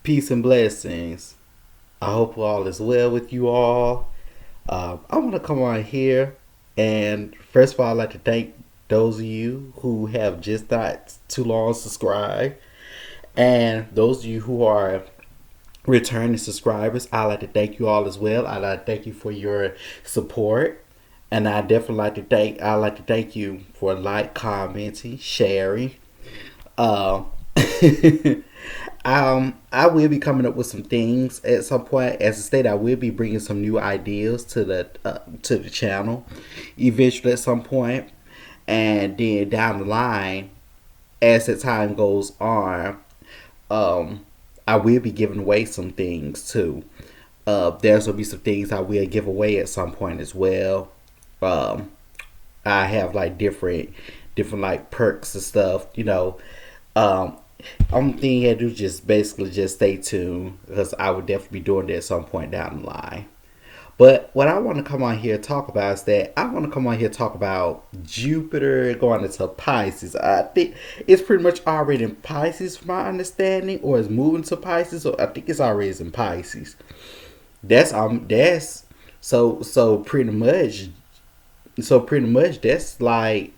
Peace and blessings. I hope all is well with you all. I want to come on here and first of all, I'd like to thank those of you who have just not too long subscribed, and those of you who are returning subscribers. I'd like to thank you all as well. I'd like to thank you for your support, and I'd like to thank you for commenting, sharing. Um, I will be coming up with some things at some point. As I stated, I will be bringing some new ideas to the channel, eventually at some point, and then down the line, as the time goes on, um, I will be giving away some things too. There's gonna be some things I will give away at some point as well. Um, I have like different like perks and stuff. Um, only thing you had to do is just basically just stay tuned because I would definitely be doing that at some point down the line. But what I want to come on here and talk about is that I want to come on here and talk about Jupiter going into Pisces. I think it's pretty much already in Pisces, from my understanding, or it's moving to Pisces. Or I think it's already in Pisces. That's so pretty much that's like,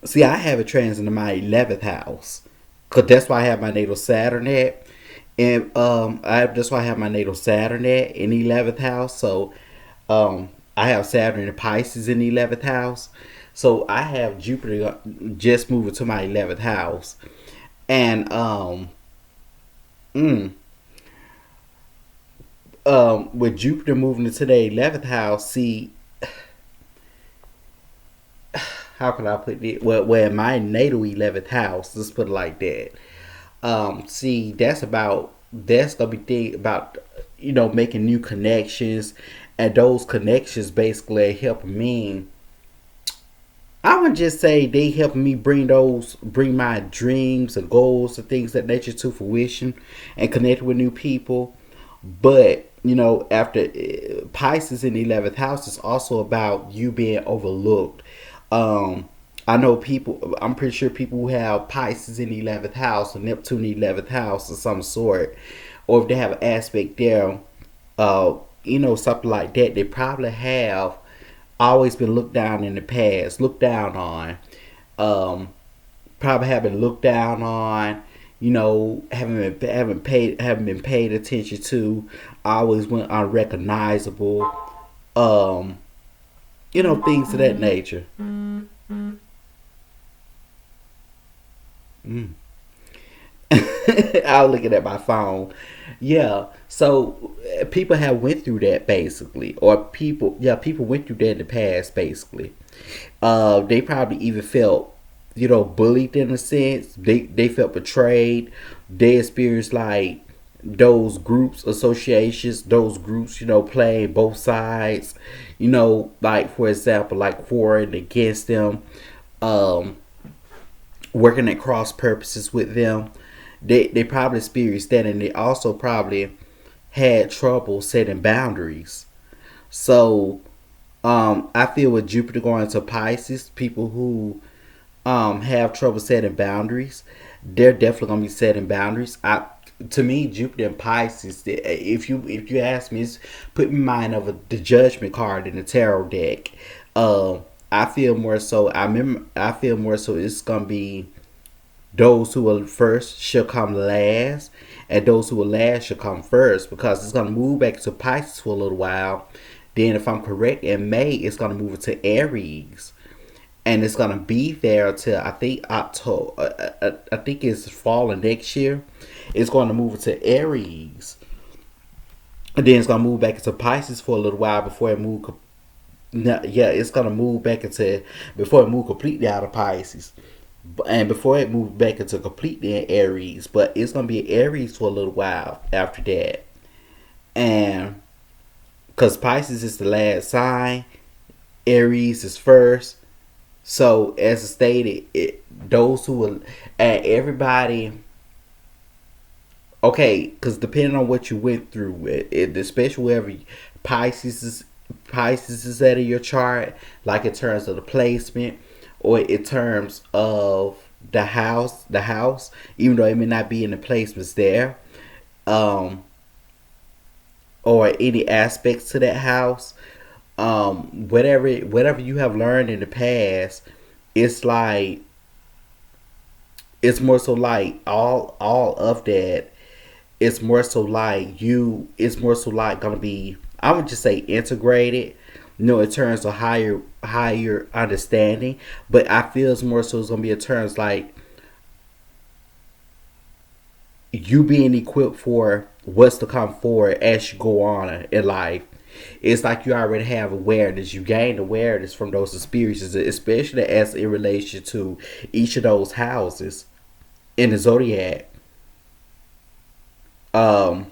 see, I have a transit in my 11th house, cause that's why I have my natal Saturn at, and that's why I have my natal Saturn at in the 11th house. So, I have Saturn and Pisces in the 11th house. So I have Jupiter just moving to my 11th house, and mm, with Jupiter moving into the 11th house, see, how can I put it? Well, where my natal 11th house, let's put it like that. See, that's gonna be thing about making new connections, and those connections basically help me. I would just say they help me bring my dreams and goals and things that nature to fruition, and connect with new people. But after Pisces in the 11th house is also about you being overlooked. Um, I know people. I'm pretty sure people who have Pisces in the 11th house or Neptune in the 11th house of some sort, or if they have an aspect there, uh, something like that, they probably have always been looked down in the past, looked down on. Um, Probably have been looked down on. Haven't been paid attention to. Always went unrecognizable. Um, things of that nature. Mm. I was looking at my phone. Yeah. So people have went through that basically, or people went through that in the past basically. They probably even felt, bullied in a sense. They felt betrayed. They experienced like those groups, associations, those groups, playing both sides. Like for example, like for and against them. Um, Working at cross purposes with them. They probably experienced that, and they also probably had trouble setting boundaries. So I feel with Jupiter going to Pisces, people who have trouble setting boundaries, they're definitely gonna be setting boundaries. To me, Jupiter and Pisces. If you ask me, it's put me in mind of the Judgment card in the tarot deck. I feel more so. I feel more so. It's gonna be those who are first shall come last, and those who are last shall come first, because it's gonna move back to Pisces for a little while. Then, if I'm correct, in May it's gonna move to Aries, and it's gonna be there till I think October. I think it's fall of next year. It's gonna move to Aries, and then it's gonna move back into Pisces for a little while before it move. No, yeah, it's gonna move back into before it move completely out of Pisces, and before it moves back into completely in Aries. But it's gonna be Aries for a little while after that, and because Pisces is the last sign, Aries is first. So as I stated, those who will, and everybody, okay, because depending on what you went through, especially wherever Pisces is, Pisces is out of your chart, like in terms of the placement, or in terms of the house, even though it may not be in the placements there, um, or any aspects to that house, whatever you have learned in the past, it's like it's more so like all of that. It's more so like you. It's more so like gonna be. I would just say integrated. In terms of higher understanding, but I feel it's more so it's gonna be in terms like you being equipped for what's to come forward as you go on in life. It's like you already have awareness. You gain awareness from those experiences, especially as in relation to each of those houses in the zodiac. Um,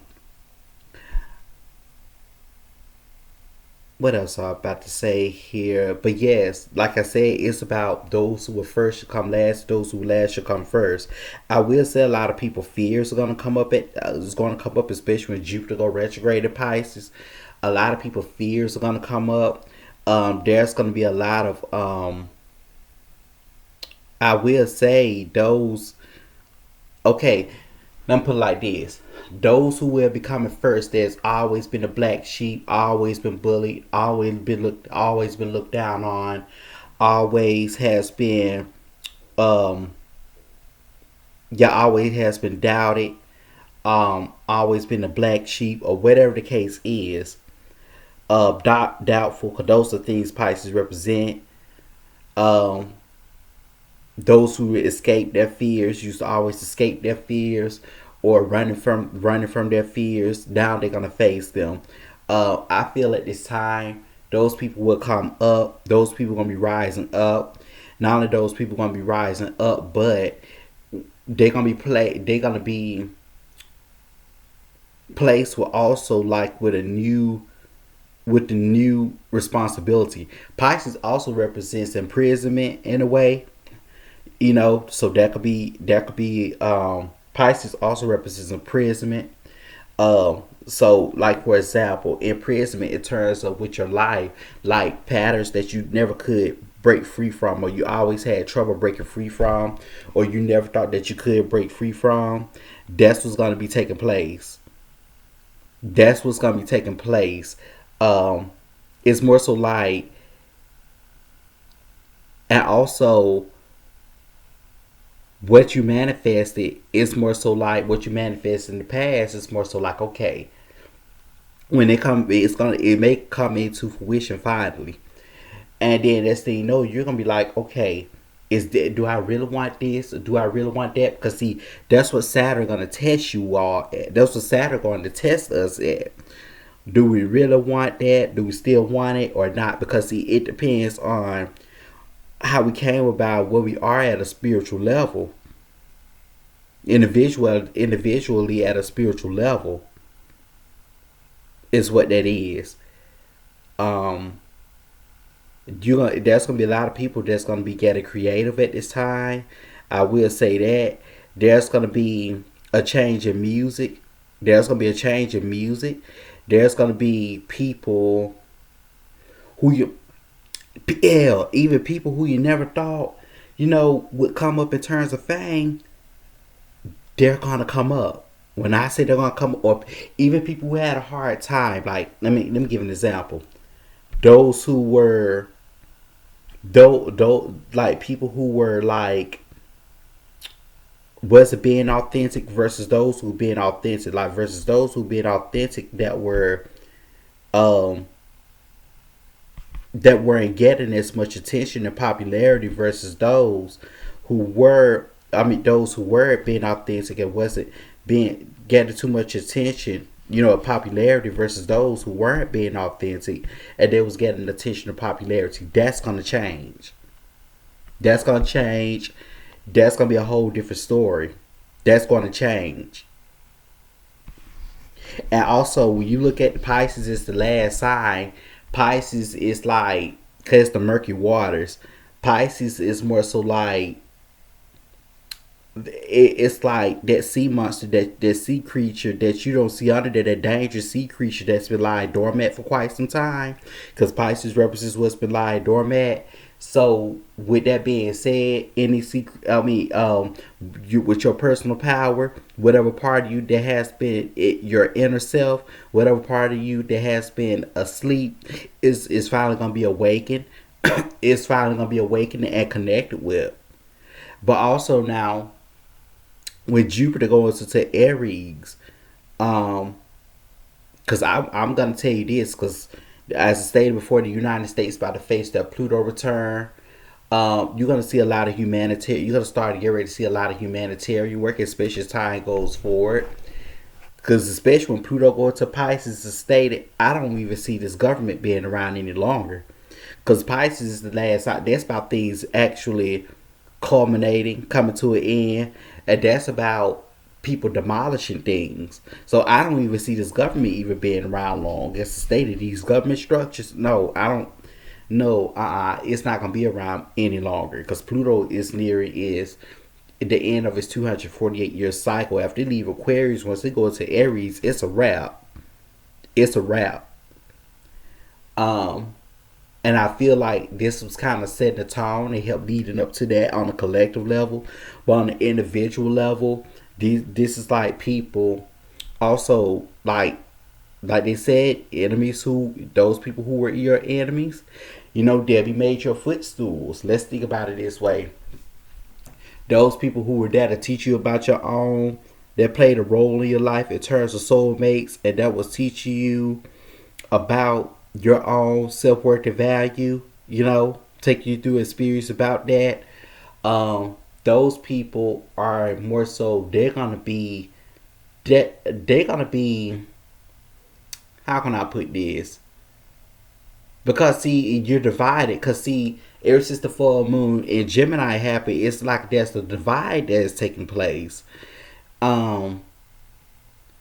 what else I'm about to say here? But yes, like I said, it's about those who were first should come last. Those who last should come first. I will say a lot of people fears are gonna come up. It's gonna come up, especially when Jupiter go retrograde in Pisces. A lot of people fears are gonna come up. There's gonna be a lot of I will say those. Okay, let me put it like this: those who will be coming first, there's always been a black sheep, always been bullied, always been looked down on, always has been, um, yeah, always has been doubted, always been a black sheep or whatever the case is. Doubtful, because those are things Pisces represent. Um, those who escape their fears used to always escape their fears or running from their fears. Now they're gonna face them. I feel at this time those people will come up. Those people are gonna be rising up. Not only those people gonna be rising up, but they're gonna be play. They're gonna be placed with also like with the new responsibility. Pisces also represents imprisonment in a way, so that could be Pisces also represents imprisonment. So like for example, imprisonment in terms of with your life, like patterns that you never could break free from, or you always had trouble breaking free from, or you never thought that you could break free from. That's what's going to be taking place. That's what's going to be taking place. um it's more so like, and also what you manifested is more so like what you manifested in the past is more so like, okay, when it may come into fruition finally, and then next thing you know, you're gonna be like, okay, do I really want this or do I really want that? Because see, that's what Saturn gonna test you all at. That's what Saturn going to test us at. Do we really want that? Do we still want it or not? Because see, it depends on how we came about where we are at a spiritual level, individually at a spiritual level is what that is. Um, there's gonna be a lot of people that's gonna be getting creative at this time. I will say that there's gonna be a change in music. There's gonna be a change in music. There's gonna be people who you, yeah, even people who you never thought, would come up in terms of fame. They're gonna come up. When I say they're gonna come up, even people who had a hard time, like let me give an example. Those who were though like people who were like was it being authentic versus those who being authentic, like versus those who being authentic um that weren't getting as much attention and popularity versus those who were, those who were being authentic and wasn't being getting too much attention, popularity versus those who weren't being authentic and they was getting attention and popularity. That's gonna change. That's gonna change. That's gonna be a whole different story. That's gonna change. And also, when you look at Pisces, it's the last sign. Pisces is like, cause the murky waters. Pisces is more so like it's like that sea monster, that sea creature that you don't see under there, that dangerous sea creature that's been lying dormant for quite some time. Because Pisces represents what's been lying dormant. So with that being said, any secret, you with your personal power, whatever part of you that has been your inner self, whatever part of you that has been asleep, is finally gonna be awakened. Is finally gonna be awakened and connected with. But also now, with Jupiter going into Aries, um, because I'm gonna tell you this, because as I stated before, the United States about to face their Pluto return. You're gonna see a lot of humanitarian. You're gonna start to get ready to see a lot of humanitarian work, especially as time goes forward. Because especially when Pluto goes to Pisces, is stated, I don't even see this government being around any longer. Because Pisces is the last. That's about things actually culminating, coming to an end, and that's about people demolishing things. So I don't even see this government even being around long. It's the state of these government structures. No, I don't. No, it's not gonna be around any longer because Pluto is near is the end of its 248-year cycle. After they leave Aquarius, once they go into Aries, it's a wrap. It's a wrap. Um, and I feel like this was kind of setting the tone. It helped leading up to that on a collective level, but on the individual level, this is like people also like they said, enemies who those people who were your enemies, Debbie made your footstools. Let's think about it this way: those people who were there to teach you about your own, that played a role in your life in terms of soulmates, and that was teaching you about your own self worth and value. Taking you through experience about that. Those people are more so they're gonna be how can I put this? Because see, you're divided. Because see, ever since the full moon in Gemini happened, it's like there's a divide that is taking place. Um,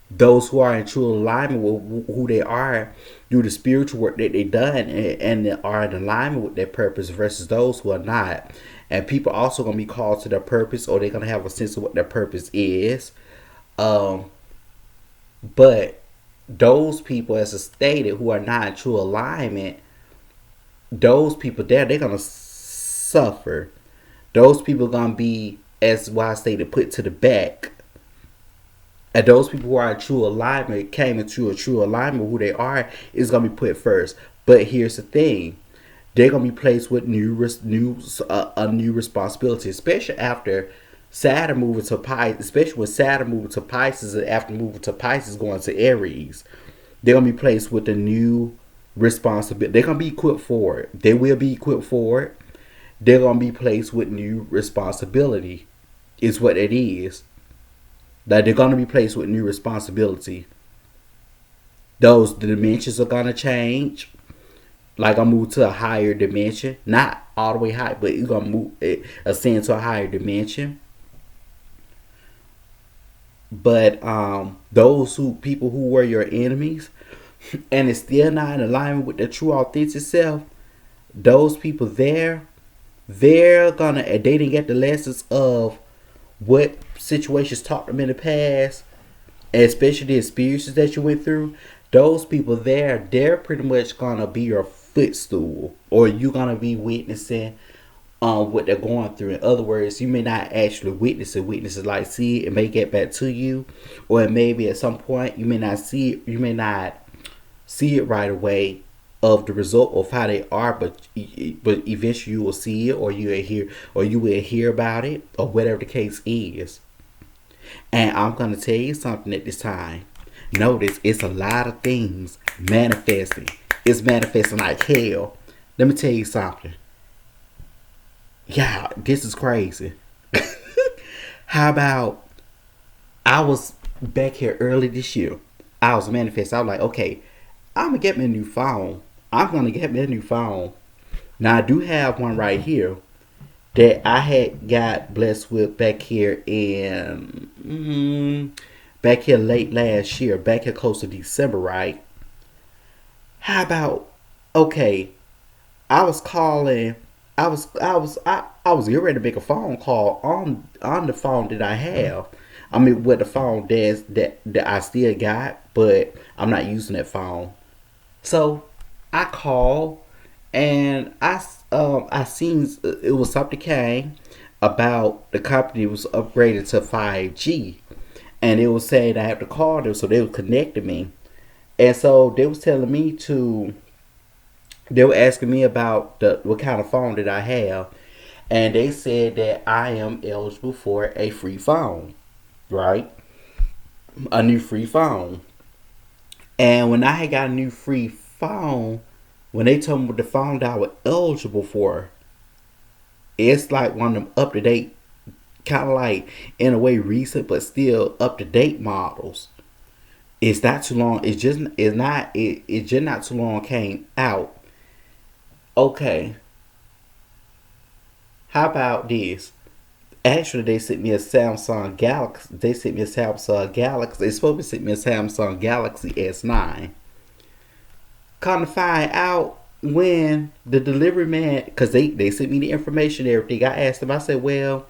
those who are in true alignment with who they are through the spiritual work that they've done and are in alignment with their purpose versus those who are not. And people also gonna be called to their purpose, or they're gonna have a sense of what their purpose is. Um, but those people, as I stated, who are not in true alignment, those people there, they're gonna suffer. Those people gonna be, as why I stated, put to the back. And those people who are in true alignment, came into a true alignment with who they are, is gonna be put first. But here's the thing: they're gonna be placed with a new responsibility, especially after Saturn moving to Pisces. Especially with Saturn moving to Pisces, and after moving to Pisces, going to Aries, they're gonna be placed with a new responsibility. They're gonna be equipped for it. They will be equipped for it. They're gonna be placed with new responsibility. Is what it is. That they're gonna be placed with new responsibility. The dimensions are gonna change. Like I move to a higher dimension, not all the way high, but it's gonna ascend to a higher dimension. But those people who were your enemies, and it's still not in alignment with their true authentic self, those people they're gonna, they didn't get the lessons of what situations taught them in the past, and especially the experiences that you went through. Those people they're pretty much gonna be your footstool, or you're gonna be witnessing what they're going through. In other words, you may not actually witness it like see it. It may get back to you, or it may be at some point you may not see it. You may not see it right away of the result of how they are, but eventually you will see it, or you will hear about it, or whatever the case is. And I'm gonna tell you something at this time. Notice it's a lot of things manifesting. It's manifesting like hell. Let me tell you something. Yeah, this is crazy. How about I was back here early this year. I was manifesting. I was like, okay, I'm gonna get me a new phone. I'm gonna get me a new phone. Now I do have one right here that I had got blessed with back here back here late last year, back here close to December, right? How about okay? I was calling. I was getting ready to make a phone call on the phone that I have. I mean, with the phone that I still got, but I'm not using that phone. So I called And I seen it was something came about the company was upgraded to 5G, and it was saying I have to call them, so they were connecting me, and so they was telling me to. They were asking me about the what kind of phone did I have, and they said that I am eligible for a free phone, right? A new free phone. And when I had got a new free phone, when they told me what the phone that I was eligible for, it's like one of them up to date, kind of like in a way recent, but still up to date models. It's not too long. It's just not too long came out. Okay, how about this? Actually, they sent me a Samsung Galaxy. They sent me a Samsung Galaxy. They supposed to send me a Samsung Galaxy S9. Come to find out when the delivery man, because they sent me the information and everything. I asked them. I said, "Well,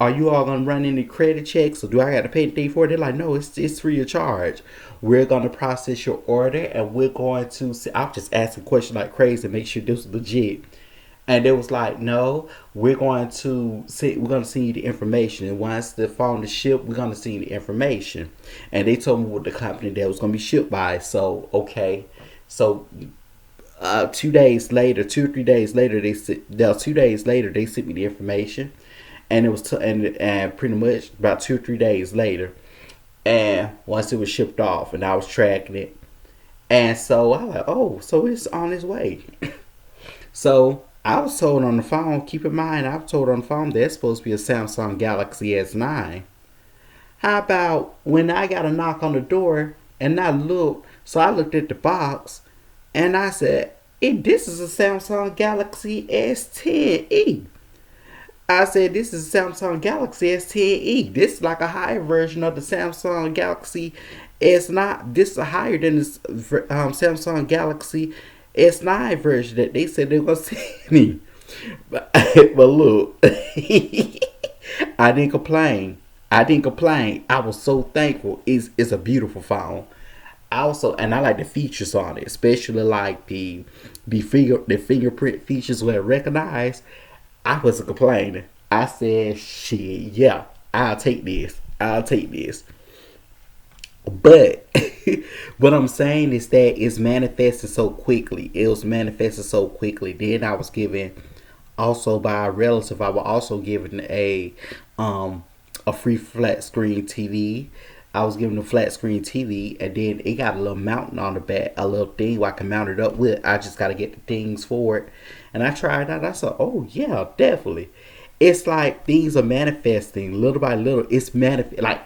are you all gonna run any credit checks, or do I got to pay anything for it?" They're like, "No, it's free of charge. We're gonna process your order, and we're going to." I'm just asking questions like crazy, make sure this is legit. And it was like, no, we're going to send you the information, and once the phone is shipped, we're going to send you the information. And they told me what the company that was going to be shipped by. So okay, so 2 days later, 2 or 3 days later, no, 2 days later they sent me the information, and it was and pretty much about 2 or 3 days later, and once it was shipped off, and I was tracking it, and so I was like, oh, so it's on its way. So I was told on the phone, keep in mind, I was told on the phone that it's supposed to be a Samsung Galaxy S9. How about when I got a knock on the door and I looked, so I looked at the box and I said, hey, this is a Samsung Galaxy S10e. I said, this is a Samsung Galaxy S10e. This is like a higher version of the Samsung Galaxy S9. This is higher than the Samsung Galaxy S9 version that they said they were going to send me. But look, I didn't complain. I didn't complain. I was so thankful. It's a beautiful phone. I also, and I like the features on it, especially like the fingerprint features were recognized. I wasn't complaining. I said, shit, yeah, I'll take this. I'll take this. But what I'm saying is that it's manifested so quickly. It was manifested so quickly. Then I was given also by a relative. I was also given um a free flat screen TV. I was given a flat screen TV, and then it got a little mountain on the back, a little thing where I can mount it up with. I just got to get the things for it, and I tried it out. I said, "Oh yeah, definitely." It's like things are manifesting little by little. It's manifest like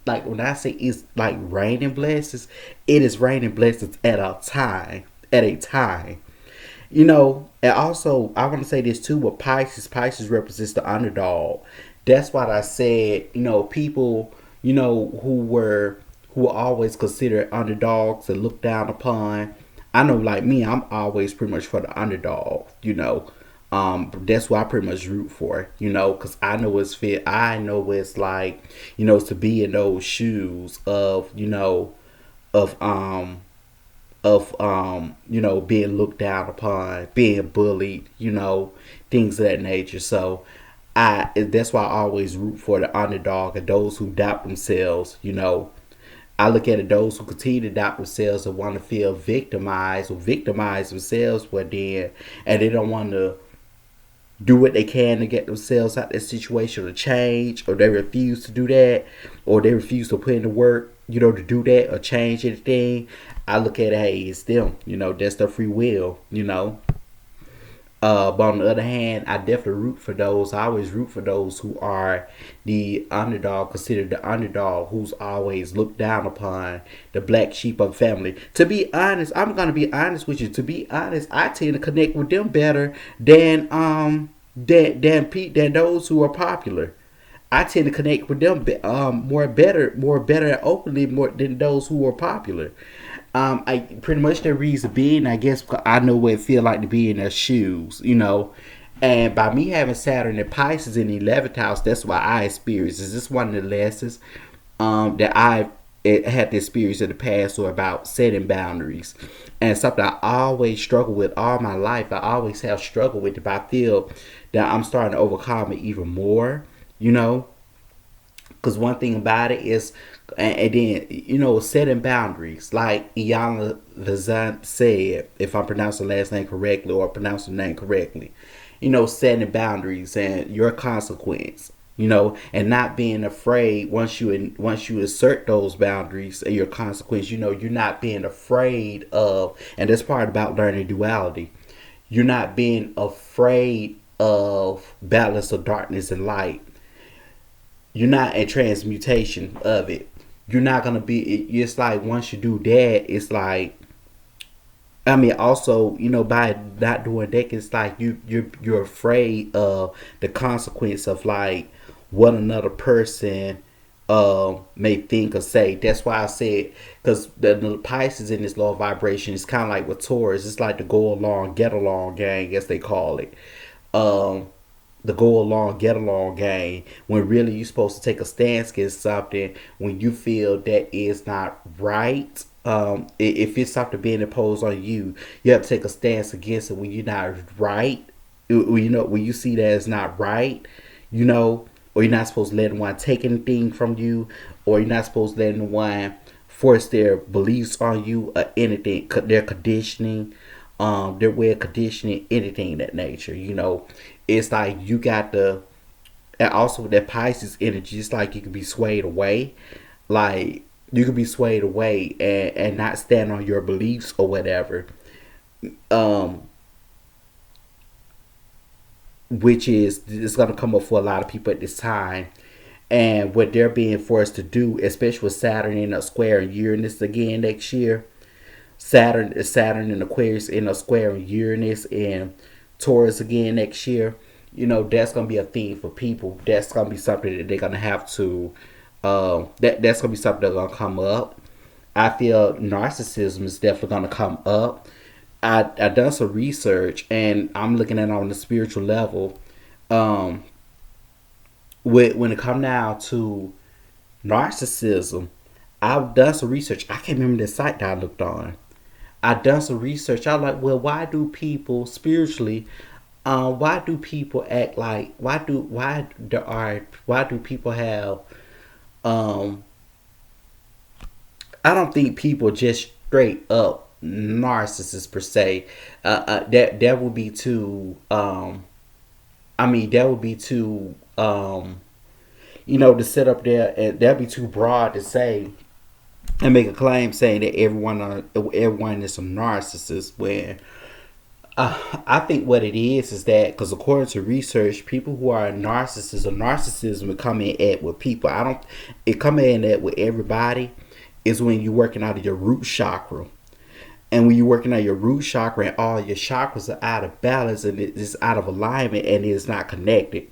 like when I say it's like raining blessings, it is raining blessings at a time. At a time. And also I want to say this too with Pisces. Pisces represents the underdog. That's why I said, people, who were always considered underdogs and looked down upon. I know, like me, I'm always pretty much for the underdog. That's what I pretty much root for, because I know it's fit. I know what it's like, to be in those shoes of being looked down upon, being bullied, things of that nature. So that's why I always root for the underdog and those who doubt themselves. I look at it, those who continue to doubt themselves and want to feel victimized or victimize themselves, but then and they don't want to do what they can to get themselves out of that situation or change, or they refuse to do that, or they refuse to put in the work, to do that or change anything. I look at it, hey, it's them, that's their free will. But on the other hand, I definitely root for those. I always root for those who are the underdog, considered the underdog, who's always looked down upon, the black sheep of the family. To be honest, I'm gonna be honest with you. To be honest, I tend to connect with them better than those who are popular. I tend to connect with them more better and openly more than those who are popular. I pretty much the reason being, I guess, because I know what it feel like to be in their shoes. And by me having Saturn and Pisces in the 11th house, that's why I experience. Is this one of the lessons that I it had the experience in the past or about setting boundaries, and something I always struggle with all my life. I always have struggled with it, but I feel that I'm starting to overcome it even more. You know, because one thing about it is, and then setting boundaries. Like Iana Vazan said, if I'm pronouncing the last name correctly or pronouncing the name correctly, setting boundaries and your consequence. And not being afraid once you assert those boundaries and your consequence. You're not being afraid of, and that's part about learning duality. You're not being afraid of balance of darkness and light. You're not a transmutation of it. You're not gonna be. It's like once you do that, it's like, I mean, also, by not doing that, it's like you're afraid of the consequence of like what another person may think or say. That's why I said, because the Pisces in this low vibration is kind of like with Taurus. It's like the go along, get along gang, as they call it. Um, the go along, get along game, when really you're supposed to take a stance against something when you feel that is not right. If it's something being imposed on you, you have to take a stance against it when you're not right. When you see that it's not right, or you're not supposed to let anyone take anything from you, or you're not supposed to let anyone force their beliefs on you or anything, their conditioning, their way of conditioning, anything of that nature. It's like you got the, and also with that Pisces energy, it's like you can be swayed away. Like you can be swayed away and not stand on your beliefs or whatever. Um, which is it's gonna come up for a lot of people at this time. And what they're being forced to do, especially with Saturn in a square and Uranus again next year. Saturn in Aquarius in a square in Uranus and Taurus again next year. That's gonna be a theme for people. That's gonna be something that they're gonna have to. That's gonna be something that's gonna come up. I feel narcissism is definitely gonna come up. I done some research and I'm looking at it on the spiritual level. Um, when it come down to narcissism, I've done some research. I can't remember the site that I looked on. I done some research. I like, well, why do people spiritually? Why do people act like? Why do people have? Um, I don't think people just straight up narcissists per se. That would be too. I mean, that would be too. To sit up there and that'd be too broad to say and make a claim saying that everyone is some narcissist. When I think what it is that, because according to research, people who are narcissists or narcissism would come in at with people. I don't. It come in at with everybody. Is when you're working out of your root chakra, and when you're working out your root chakra and all your chakras are out of balance and it is out of alignment and it is not connected.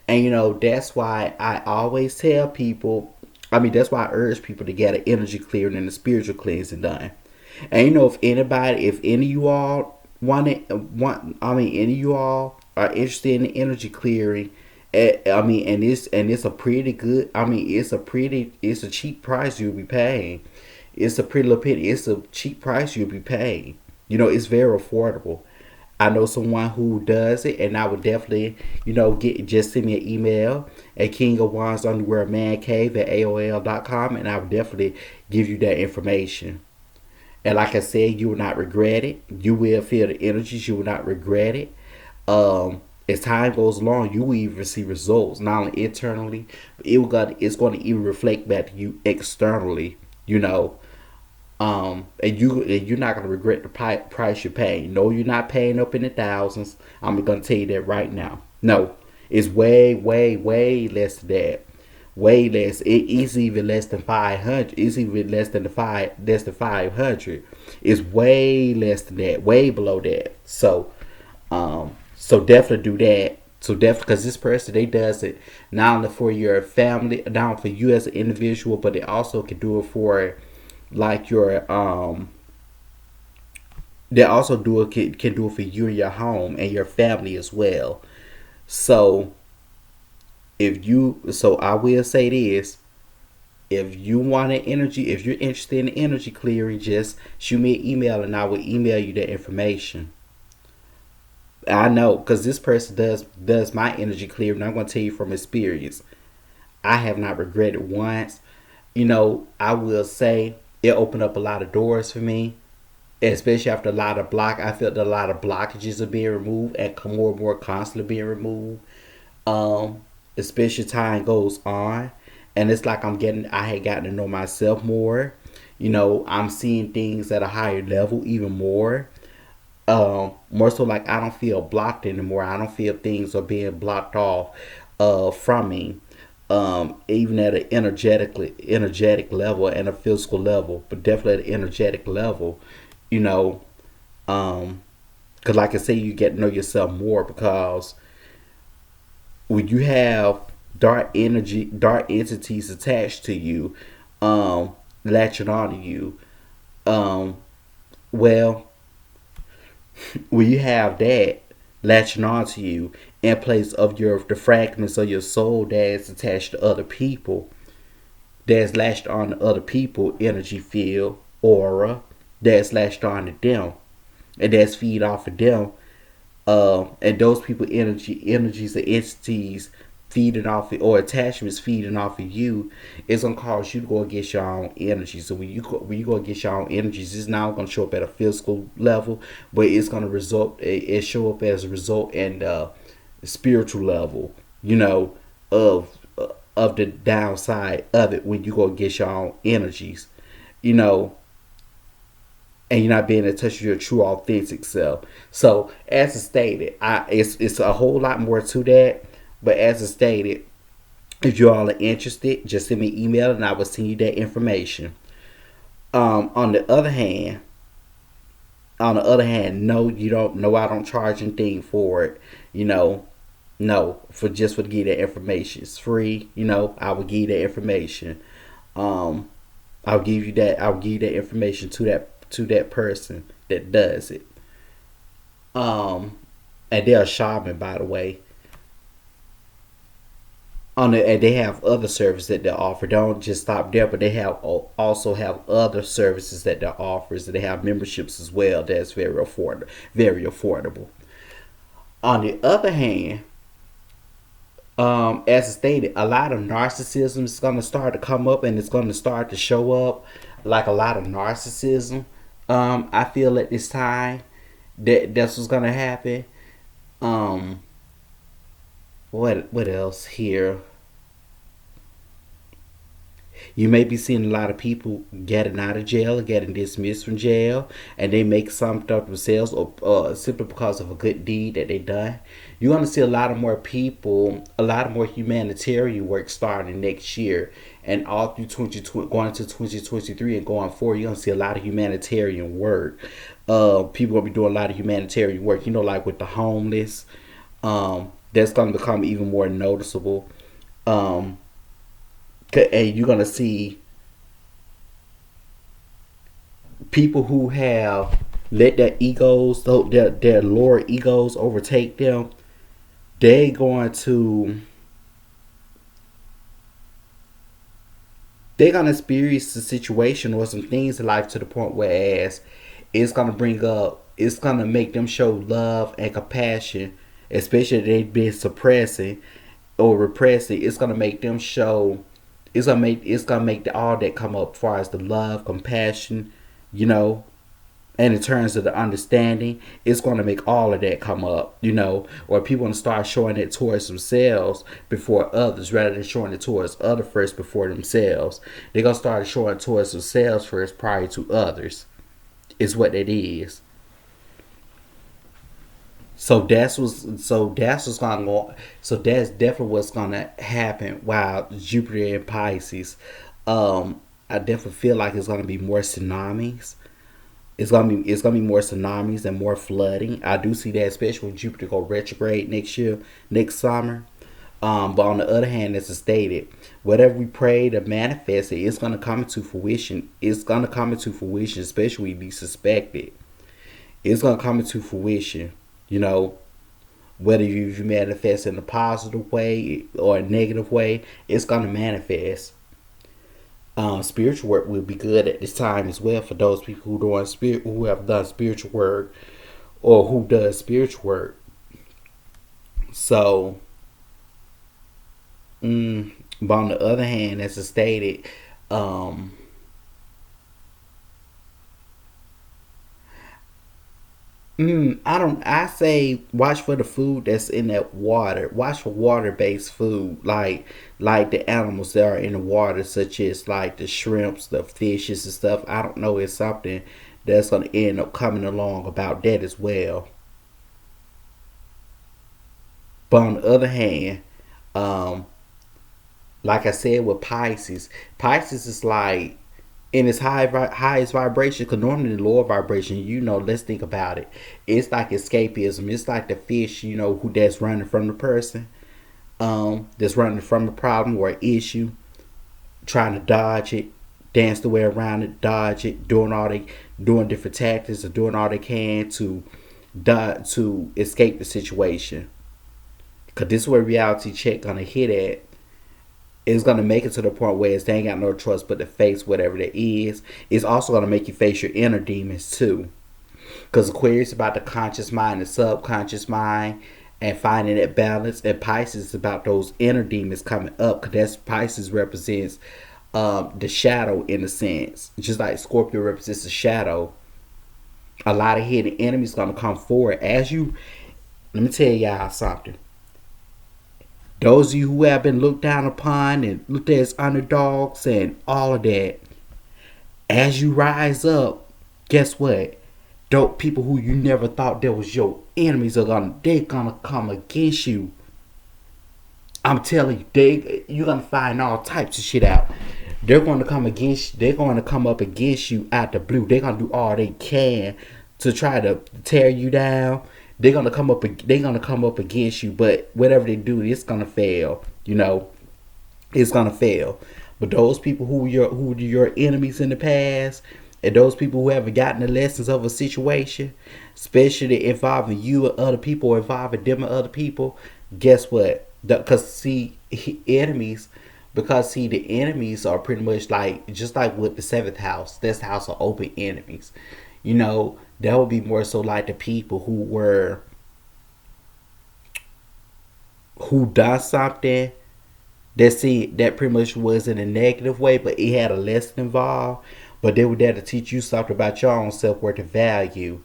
And that's why I always tell people. I mean, that's why I urge people to get an energy clearing and a spiritual cleansing done. And if any of you all any of you all are interested in the energy clearing, it's a pretty good. I mean, it's a cheap price you'll be paying. It's a pretty little penny. It's a cheap price you'll be paying. It's very affordable. I know someone who does it, and I would definitely, just send me an email at King of Wands Underwear Man Cave at AOL.com, and I would definitely give you that information. And like I said, you will not regret it. You will feel the energies. You will not regret it. As time goes along, you will even see results, not only internally, but it's going to even reflect back to you externally. And you're not gonna regret the price you're paying. No, you're not paying up in the thousands. I'm gonna tell you that right now. No, it's way, way, way less than that. Way less. It's even less than 500. It's even less than 500. It's way less than that. Way below that. So definitely do that. So definitely, because this person, they does it not only for your family, not only for you as an individual, but they also can do it for like your they also can do it for you and your home and your family as well. So I will say this: If you want an energy, if you're interested in energy clearing, just shoot me an email and I will email you the information. I know because this person does my energy clearing. I'm going to tell you from experience. I have not regretted once. I will say it opened up a lot of doors for me, especially after a lot of block. I felt that a lot of blockages are being removed and more and more constantly being removed. Um, Especially time goes on, and it's like I had gotten to know myself more. I'm seeing things at a higher level even more. More so like I don't feel blocked anymore. I don't feel things are being blocked off from me. Even at an energetic level and a physical level, but definitely at an energetic level, you know, because like I say, you get to know yourself more because when you have dark entities attached to you, latching on to you, um, well, when you have that latching on to you in place of the fragments of your soul that's attached to other people, that's latched on to other people, energy field, aura, that's latched on to them, and that's feed off of them, and those people energies and entities feeding off of, or attachments feeding off of you, it's gonna cause you to go against your own energy. So when you go against your own energies, it's now gonna show up at a physical level, but it's gonna it show up as a result in the spiritual level, of of the downside of it when you go against your own energies, you know, and you're not being in touch with your true authentic self. So as I stated, it's a whole lot more to that. But as I stated, if you all are interested, just send me an email and I will send you that information. On the other hand, no, you don't. No, I don't charge anything for it. You know, no, for to give that information, it's free. I will give you that information. Um, I'll give you that information to that person that does it. Um, and they're a shaman, by the way. And they have other services that they offer. They don't just stop there, but they also have other services that they offer. So they have memberships as well. That's very affordable. Very affordable. On the other hand, as I stated, a lot of narcissism is going to start to come up, and it's going to start to show up like a lot of narcissism. I feel at this time that's what's going to happen. Um, what else here? You may be seeing a lot of people getting out of jail or getting dismissed from jail, and they make something of themselves, or simply because of a good deed that they done. You're going to see a lot of more people, a lot of more humanitarian work starting next year, and all through 2020, going into 2023 and going forward. You're going to see a lot of humanitarian work. People going to be doing a lot of humanitarian work. Like with the homeless. That's going to become even more noticeable. Um, and you're gonna see people who have let their lower egos overtake them. They going to they're gonna experience a situation or some things in life to the point whereas it's gonna make them show love and compassion, especially if they've been suppressing or repressing. It's gonna make all that come up as far as the love, compassion, you know, and in terms of the understanding, it's gonna make all of that come up, or people gonna start showing it towards themselves before others rather than showing it towards others first before themselves. They're gonna start showing it towards themselves first prior to others. Is what it is. So that's what's gonna go. So that's definitely what's gonna happen. While Jupiter in Pisces, I definitely feel like it's gonna be more tsunamis. It's gonna be more tsunamis and more flooding. I do see that, especially when Jupiter go retrograde next year, next summer. But on the other hand, as I stated, whatever we pray to manifest it's gonna come into fruition. It's gonna come into fruition, especially when we suspect it. It's gonna come into fruition. You know, whether you manifest in a positive way or a negative way, it's gonna manifest. Spiritual work will be good at this time as well for those people who have done spiritual work or who does spiritual work. So, but on the other hand, as I stated, um, I don't. I say watch for the food that's in that water. Watch for water-based food, like the animals that are in the water, such as like the shrimps, the fishes, and stuff. I don't know. It's something that's gonna end up coming along about that as well. But on the other hand, um, like I said with Pisces, Pisces is like in its highest vibration, because normally the lower vibration, let's think about it. It's like escapism. It's like the fish, who that's running from the person, that's running from a problem or an issue, trying to dodge it, dance the way around it, dodge it, doing different tactics or doing all they can to escape the situation. Cause this is where reality check gonna hit at. It's gonna make it to the point where they ain't got no trust but to face whatever that is. It's also gonna make you face your inner demons too. Because Aquarius is about the conscious mind and subconscious mind and finding that balance. And Pisces is about those inner demons coming up. Because that's Pisces represents the shadow in a sense. Just like Scorpio represents the shadow. A lot of hidden enemies gonna come forward as you. Let me tell y'all something. Those of you who have been looked down upon and looked at as underdogs and all of that, as you rise up, guess what? Dope people who you never thought that was your enemies they're gonna come against you. I'm telling you, you're gonna find all types of shit out. They're going to come up against you out the blue. They're gonna do all they can to try to tear you down. They're gonna come up against you, but whatever they do, it's gonna fail. It's gonna fail. But those people who are your enemies in the past, and those people who haven't gotten the lessons of a situation, especially involving you and other people, or involving them and other people, guess what? Enemies, because the enemies are pretty much like just like with the seventh house. That's the house of open enemies. That would be more so like the people who done something that pretty much was in a negative way, but it had a lesson involved. But they were there to teach you something about your own self worth and value.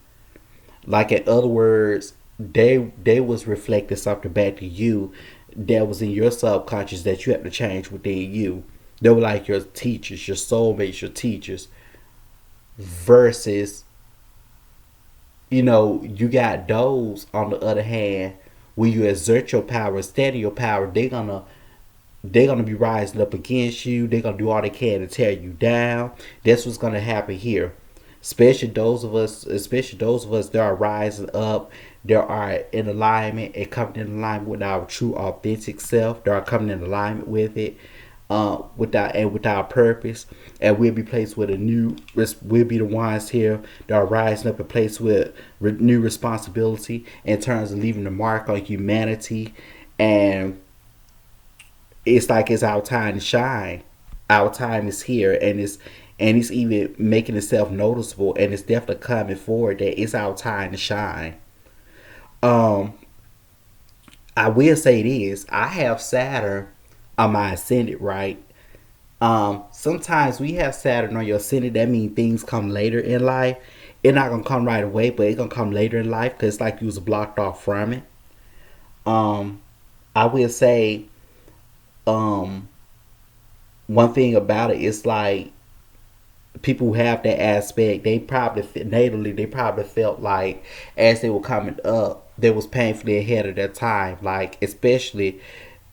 Like in other words, they was reflecting something back to you that was in your subconscious that you had to change within you. They were like your teachers, your soulmates, your teachers. Versus, you got those on the other hand, when you exert your power, steady your power, they're gonna be rising up against you. They're gonna do all they can to tear you down. That's what's gonna happen here. Especially those of us that are rising up, that are in alignment and coming in alignment with our true authentic self. That are coming in alignment with it, with our purpose, and we'll be placed with a new. We'll be the ones here that are rising up and placed with new responsibility in terms of leaving the mark on humanity. And it's like it's our time to shine. Our time is here, and it's even making itself noticeable, and it's definitely coming forward that it's our time to shine. Um, I will say this: I have Saturn on my ascendant, right? Sometimes we have Saturn on your ascendant. That means things come later in life. It's not gonna come right away, but it's gonna come later in life because it's like you was blocked off from it. Um, I will say, um, one thing about it is like people who have that aspect, they probably felt like as they were coming up, they was painfully ahead of their time. Like especially,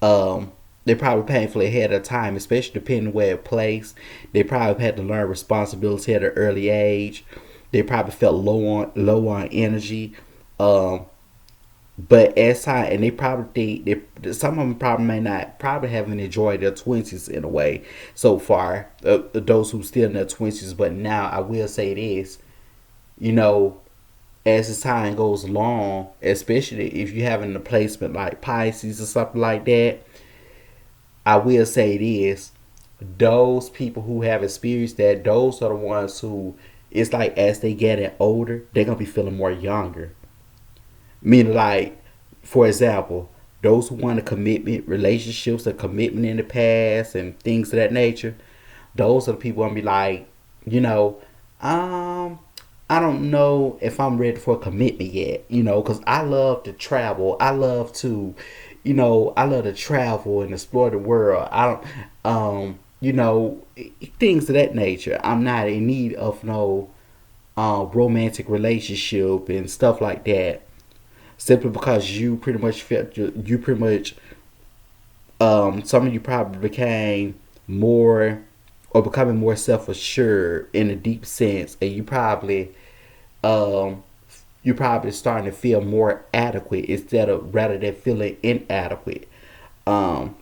they probably painfully ahead of time, especially depending where it placed. They probably had to learn responsibility at an early age. They probably felt low on energy. Um, but as time, and they probably some of them probably may not probably haven't enjoyed their twenties in a way so far. Those who still in their twenties, but now I will say this, you know, as the time goes along, especially if you having a placement like Pisces or something like that, I will say this. those people who have experienced that, those are the ones who, it's like as they getting older, they're gonna be feeling more younger. Meaning, like, for example, those who want a commitment, relationships, a commitment in the past, and things of that nature, those are the people gonna be like, you know, um, I don't know if I'm ready for a commitment yet, because I love to travel. I love to, I love to travel and explore the world. I don't, things of that nature. I'm not in need of no romantic relationship and stuff like that. Simply because you pretty much felt you pretty much some of you probably became more or becoming more self assured in a deep sense, and um you probably starting to feel more adequate instead of rather than feeling inadequate. Um,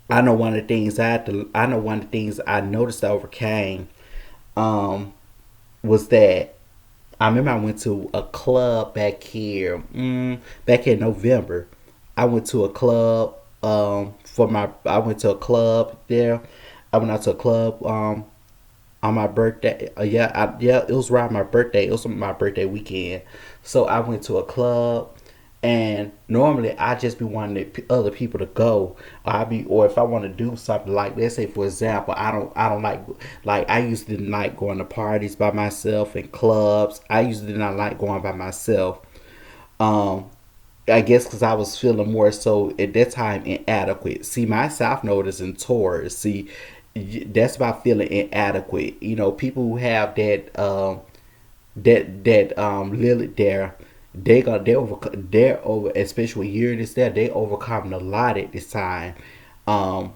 I know one of the things I know one of the things I noticed I overcame um was that I remember I went to a club back here, back in November. I went to a club I went to a club there. I went out to a club on my birthday. Yeah, it was around my birthday. It was my birthday weekend. So I went to a club, and normally I just be wanting other people to go. Or if I want to do something, like, let's say for example, I don't like I used to didn't like going to parties by myself and clubs. I used to not like going by myself. Um, I guess because I was feeling more so at that time inadequate. See, my South Node is in Taurus. See, that's about feeling inadequate. People who have that Lilith there, they're over, especially Uranus there. They overcoming a lot at this time. Um,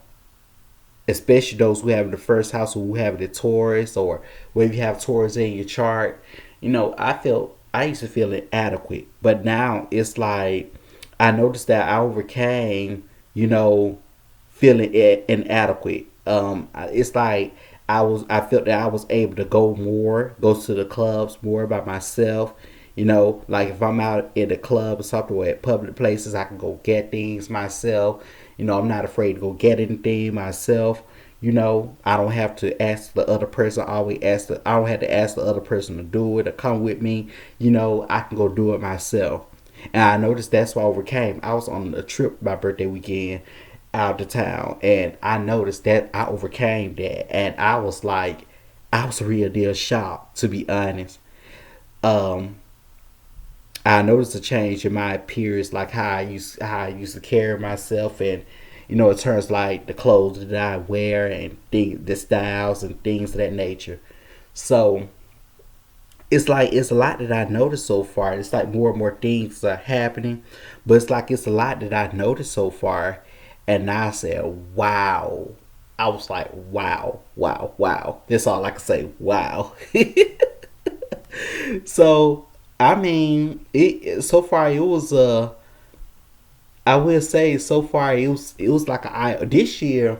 Especially those who have the first house or who have the Taurus, or whether you have Taurus in your chart. I used to feel inadequate, but now it's like I noticed that I overcame, feeling inadequate. It's like I felt that I was able to go to the clubs more by myself. Like if I'm out in the club or something, or at public places, I can go get things myself. I'm not afraid to go get anything myself. I don't have to ask the other person. I don't have to ask the other person to do it or come with me. I can go do it myself. And I noticed that's what I overcame. I was on a trip my birthday weekend out of town, and I noticed that I overcame that, and I was real deal shocked, to be honest. Um, I noticed a change in my appearance, like how I used to carry myself, and in terms like the clothes that I wear and the styles and things of that nature. So it's like it's a lot that I noticed so far. It's like more and more things are happening, but it's like it's a lot that I noticed so far, and now I said, "Wow." I was like, "Wow, wow, wow." That's all I can say. Wow. So I mean, it so far it was I will say so far it was like I this year,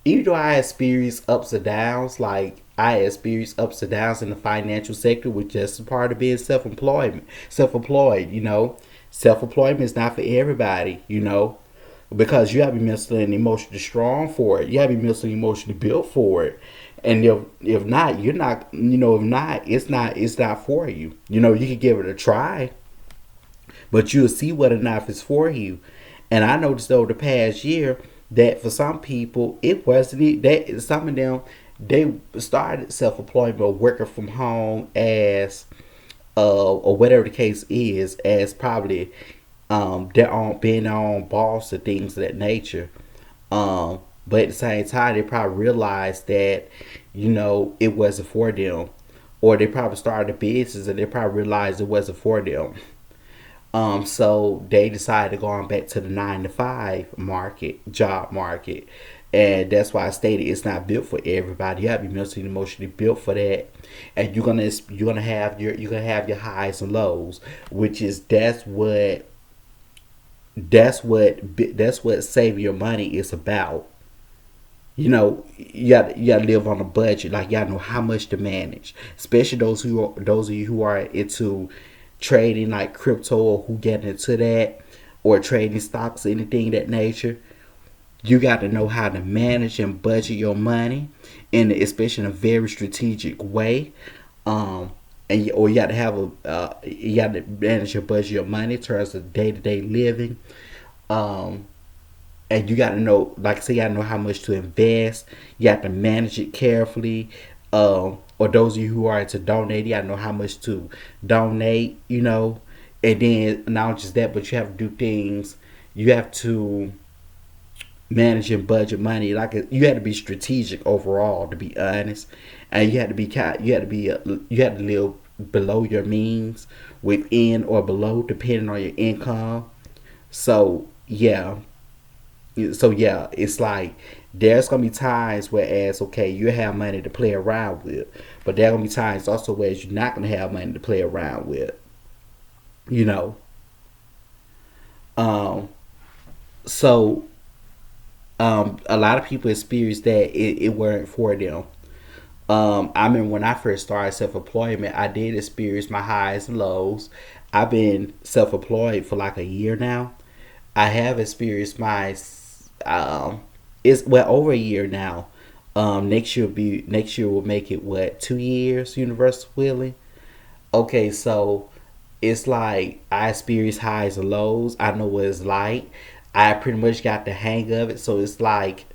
even though I experienced ups and downs, like I experienced ups and downs in the financial sector, which is just part of being self employed. Self-employment is not for everybody, because you have to be mentally and emotionally strong for it. You have to be mentally and emotionally built for it. And if not, you're not. If not, it's not for you. You can give it a try, but you'll see whether or not it's for you. And I noticed over the past year that for some people it wasn't. That some of them they started self-employment or working from home as or whatever the case is, as probably their own being their own boss and things of that nature. But at the same time, they probably realized that it wasn't for them, or they probably started a business and they probably realized it wasn't for them. So they decided to go on back to the 9 to 5 job market, and that's why I stated it's not built for everybody. You have to be mentally and emotionally built for that, and you're gonna have your highs and lows, which is that's what saving your money is about. You gotta live on a budget. Like, you gotta know how much to manage, especially those of you who are into trading, like crypto, or who get into that, or trading stocks, anything of that nature. You got to know how to manage and budget your money, in especially in a very strategic way. Um, or you got to have you got to manage your budget, your money in terms of day to day living. Um, and you got to know, like I say, you got to know how much to invest. You have to manage it carefully. Or those of you who are into donating, you got to know how much to donate. And then not just that, but you have to do things. You have to manage and budget money. Like you had to be strategic overall, to be honest, and you had to be you had to live below your means, within or below, depending on your income. So yeah, it's like there's gonna be times whereas okay you have money to play around with, but there are gonna be times also where you're not gonna have money to play around with. You know, um, so a lot of people experience that it weren't for them. I mean, when I first started self employment, I did experience my highs and lows. I've been self employed for like a year now. I have experienced my um, it's well over a year now. Next year will make it what 2 years, universal willing. Okay, so it's like I experience highs and lows. I know what it's like. I pretty much got the hang of it. So it's like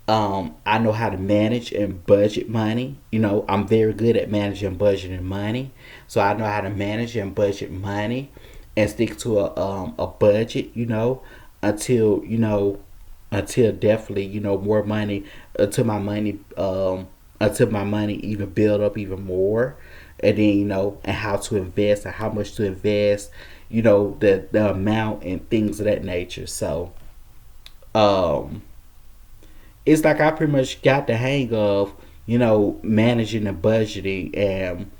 I know how to manage and budget money. I'm very good at managing and budgeting money. So I know how to manage and budget money and stick to a budget. Until until definitely more money until my money until my money even build up even more, and then and how to invest and how much to invest. The amount and things of that nature. So um it's like I pretty much got the hang of managing and budgeting and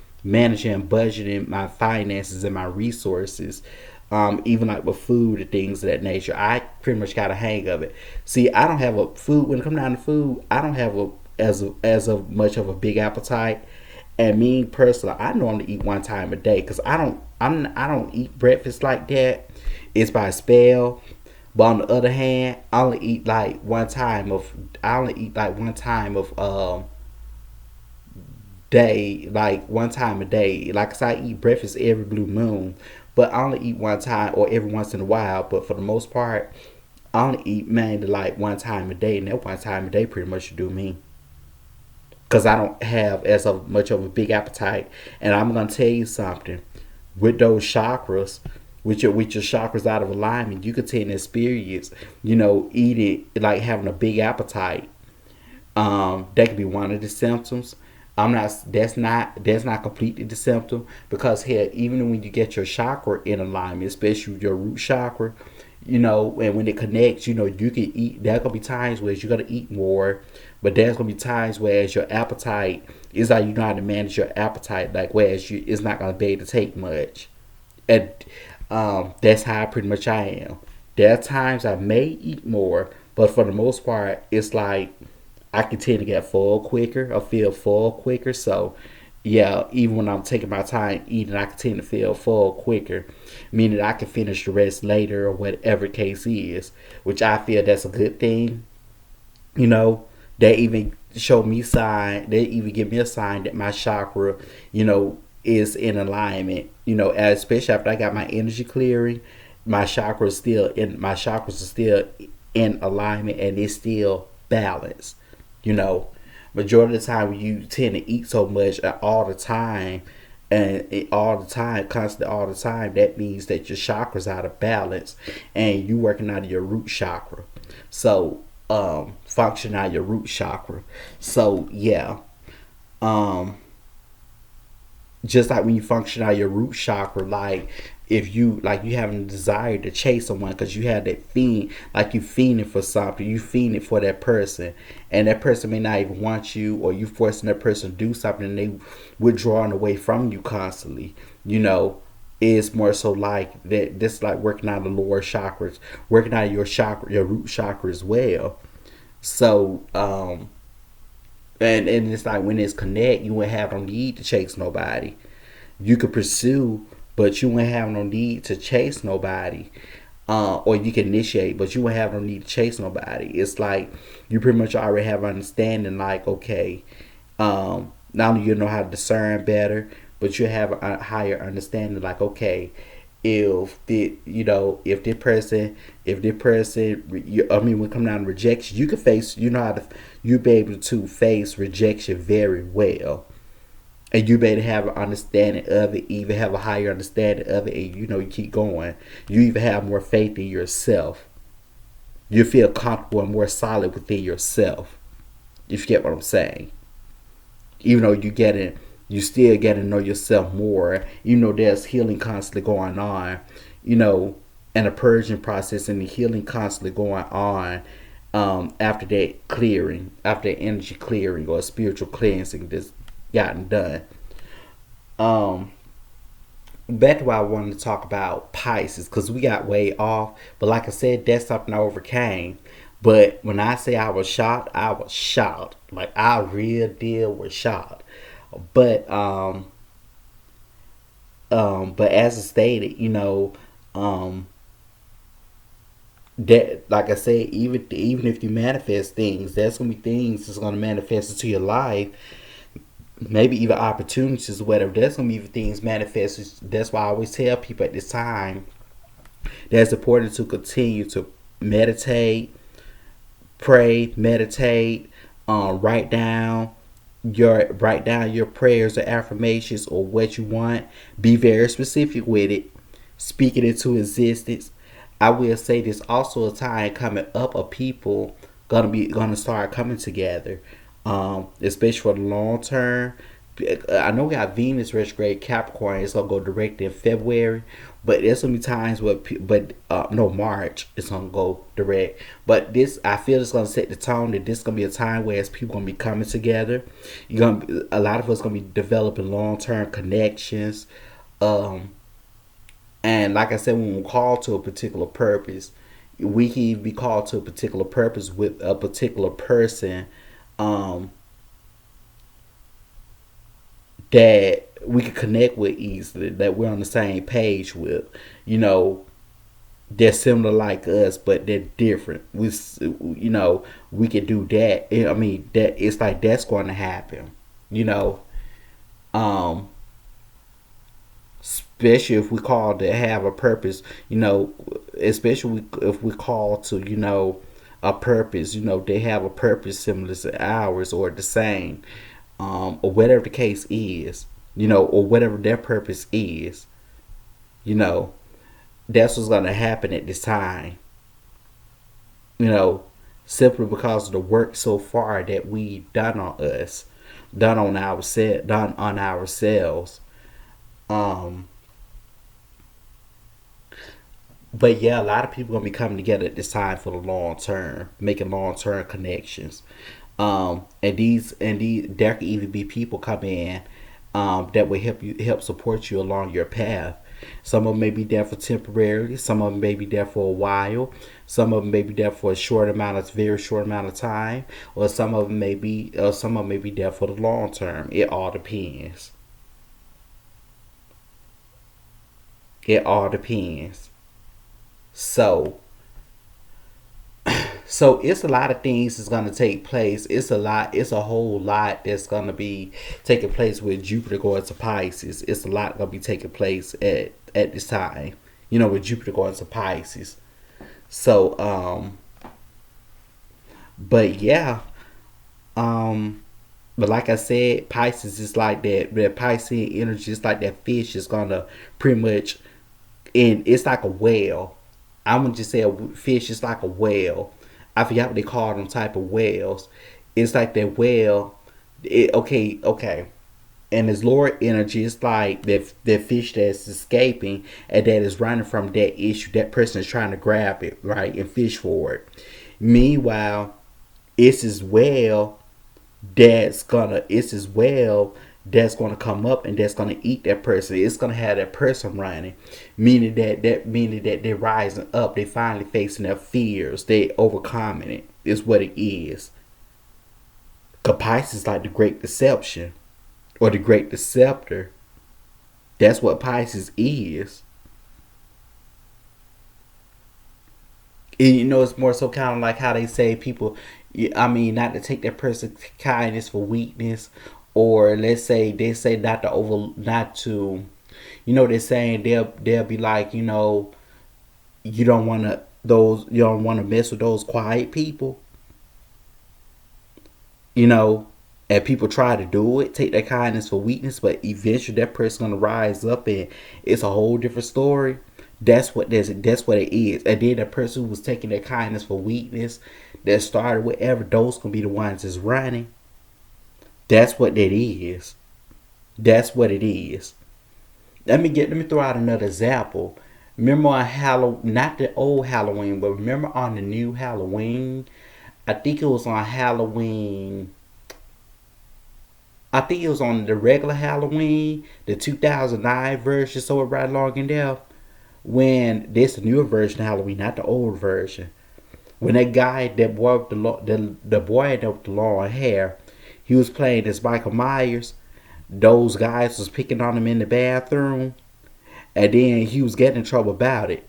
my finances and my resources. Even like with food and things of that nature, I pretty much got a hang of it. See, I don't have a food when it comes down to food. I don't have as of much of a big appetite. And me personally, I normally eat one time a day because I don't eat breakfast like that. It's by spell. But on the other hand, I only eat like one time of day, like one time a day. Like I said, I eat breakfast every blue moon, but I only eat one time or every once in a while. But for the most part, I only eat mainly like one time a day, and that one time a day pretty much should do me. Cause I don't have as of much of a big appetite, and I'm gonna tell you something. With those chakras, with your chakras out of alignment, you could tend to experience, eating like having a big appetite. That could be one of the symptoms. I'm not. That's not completely the symptom because here, even when you get your chakra in alignment, especially your root chakra, and when it connects, you can eat. There gonna be times where you're gonna eat more, but there's gonna be times where your appetite is like you know how to manage your appetite, like whereas it's not gonna be able to take much. And that's how pretty much I am. There are times I may eat more, but for the most part, it's like I can tend to get full quicker or feel full quicker. So, yeah, even when I'm taking my time eating, I can tend to feel full quicker, meaning I can finish the rest later or whatever case is, which I feel that's a good thing. You know, they even show me sign. They even give me a sign that my chakra, is in alignment. Especially after I got my energy clearing, my chakras are still in alignment and it's still balanced. You know, majority of the time when you tend to eat so much all the time all the time, constantly all the time, that means that your chakras out of balance and you working out of your root chakra. So function out your root chakra. So yeah. Um just like when you function out your root chakra, like if you having a desire to chase someone because you have that fiend, like you fiending for something, you fiending for that person, and that person may not even want you, or you forcing that person to do something and they withdrawing away from you constantly. Is more so like that. This like working out the lower chakras, working out your chakra, your root chakra as well. So and it's like when it's connect, you won't have no need to chase nobody. You could pursue, but you won't have no need to chase nobody. or you can initiate, but you won't have no need to chase nobody. It's like you pretty much already have understanding. Like, okay, not only you know how to discern better, but you have a higher understanding. Like, okay, if this person, I mean, when it come down to rejection, you can face, you know how to, you be able to face rejection very well, and you better have an understanding of it, even have a higher understanding of it, and you keep going. You even have more faith in yourself. You feel comfortable and more solid within yourself. If you get what I'm saying. Even though you still get to know yourself more. There's healing constantly going on. You know, and a purging process and the healing constantly going on. After that clearing, after that energy clearing or spiritual cleansing that's gotten done. Um, Back to why I wanted to talk about Pisces, because we got way off. But like I said, that's something I overcame. But when I say I was shocked, I was shocked. Like I real deal was shocked. But but as I stated, um, that like I said, even if you manifest things, there's gonna be things that's gonna manifest into your life. Maybe even opportunities, whatever. There's gonna be things manifest. That's why I always tell people at this time that it's important to continue to meditate, pray, meditate, write down your prayers or affirmations or what you want. Be very specific with it. Speak it into existence. I will say there's also a time coming up of people gonna start coming together, especially for the long term. I know we got Venus retrograde Capricorn. It's gonna go direct in February, but there's gonna be times where, but no, March it's gonna go direct. But this, I feel, it's gonna set the tone that this is gonna be a time where as people gonna be coming together. A lot of us gonna be developing long term connections. Um, and like I said, when we're called to a particular purpose, we can even be called to a particular purpose with a particular person. Um, that we can connect with easily, that we're on the same page with. You know, they're similar like us, but they're different. We can do that. I mean, that it's like that's going to happen. You know, um, especially if we call to have a purpose. Especially if we call to a purpose. They have a purpose similar to ours or the same, or whatever the case is. Or whatever their purpose is. You know, that's what's going to happen at this time. You know, simply because of the work so far that we done on us, done on ourselves. Um, but yeah, a lot of people gonna be coming together at this time for the long term, making long term connections. And these there could even be people come in, that will help support you along your path. Some of them may be there for temporarily. Some of them may be there for a while. Some of them may be there for a very short amount of time, or some of them may be there for the long term. It all depends. It all depends. So, so it's a lot of things that's gonna take place. It's a lot. It's a whole lot that's gonna be taking place with Jupiter going to Pisces. It's a lot gonna be taking place at this time. With Jupiter going to Pisces. So, but yeah, um, but like I said, Pisces is like that. The Piscean energy is like that fish is gonna pretty much, and it's like a whale. I'm gonna just say a fish is like a whale. I forgot what they call them type of whales. It's like that whale. Okay. And its lower energy is like that fish that's escaping and that is running from that issue. That person is trying to grab it, right, and fish for it. Meanwhile, it's as well it's as well that's gonna come up and that's gonna eat that person. It's gonna have that person running, meaning that they're rising up. They finally facing their fears. They overcoming it. Is what it is. Capice is like the great deception or the great deceptor. That's what Pisces is. And, it's more so kind of like how they say people. I mean, not to take that person's kindness for weakness, or let's say they say not to. They're saying they'll be like, you don't want to mess with those quiet people, you know, and people try to do it, take that kindness for weakness, but eventually that person's gonna rise up and it's a whole different story. That's what it is. And then the person who was taking their kindness for weakness that started whatever, those gonna be the ones that's running. That's what that is. That's what it is. Let me throw out another example. Remember on Halloween, not the old Halloween, but remember on the new Halloween? I think it was on Halloween. I think it was on the regular Halloween, the 2009 version, so it right along in there. When this the newer version of Halloween, not the old version. When that boy with the boy with the long hair, he was playing as Michael Myers. Those guys was picking on him in the bathroom, and then he was getting in trouble about it.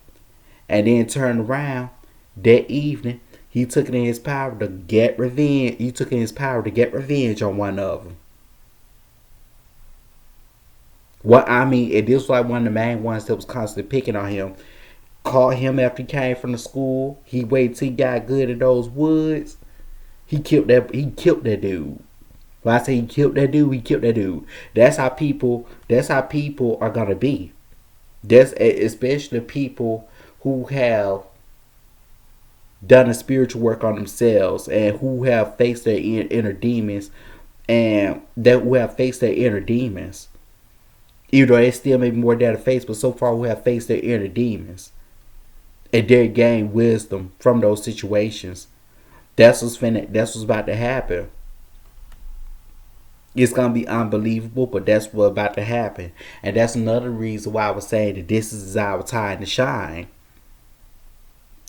And then turned around that evening, he took it in his power to get revenge. He took it in his power to get revenge on one of them. What I mean, it was like one of the main ones that was constantly picking on him. Caught him after he came from the school. He waited till he got good in those woods. He killed that. He killed that dude. When I say he killed that dude, he killed that dude. That's how people. That's how people are gonna be. That's especially people who have done the spiritual work on themselves and who have faced their inner demons, and that who have faced their inner demons. Even though they still may be more down to face, but so far who have faced their inner demons and they gain wisdom from those situations. That's what's about to happen. It's gonna be unbelievable, but that's what's about to happen. And that's another reason why I was saying that this is our time to shine.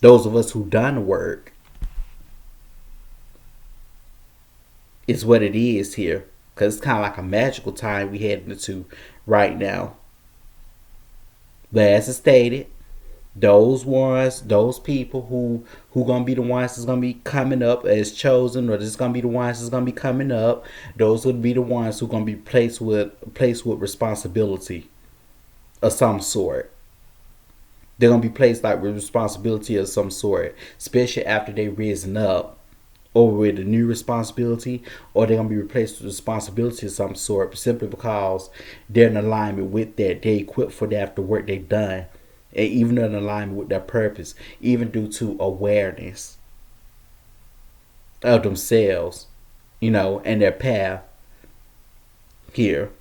Those of us who done the work is what it is here. Cause it's kinda like a magical time we heading into right now. But as I stated, those people who gonna be the ones that's gonna be coming up as chosen, or this gonna be the ones that's gonna be coming up. Those would be the ones who gonna be placed with responsibility of some sort. They're gonna be placed like with responsibility of some sort, especially after they risen up over with a new responsibility, or they're gonna be replaced with responsibility of some sort simply because they're in alignment with that. They equipped for that after work they've done, and even in alignment with their purpose, even due to awareness of themselves, and their path here,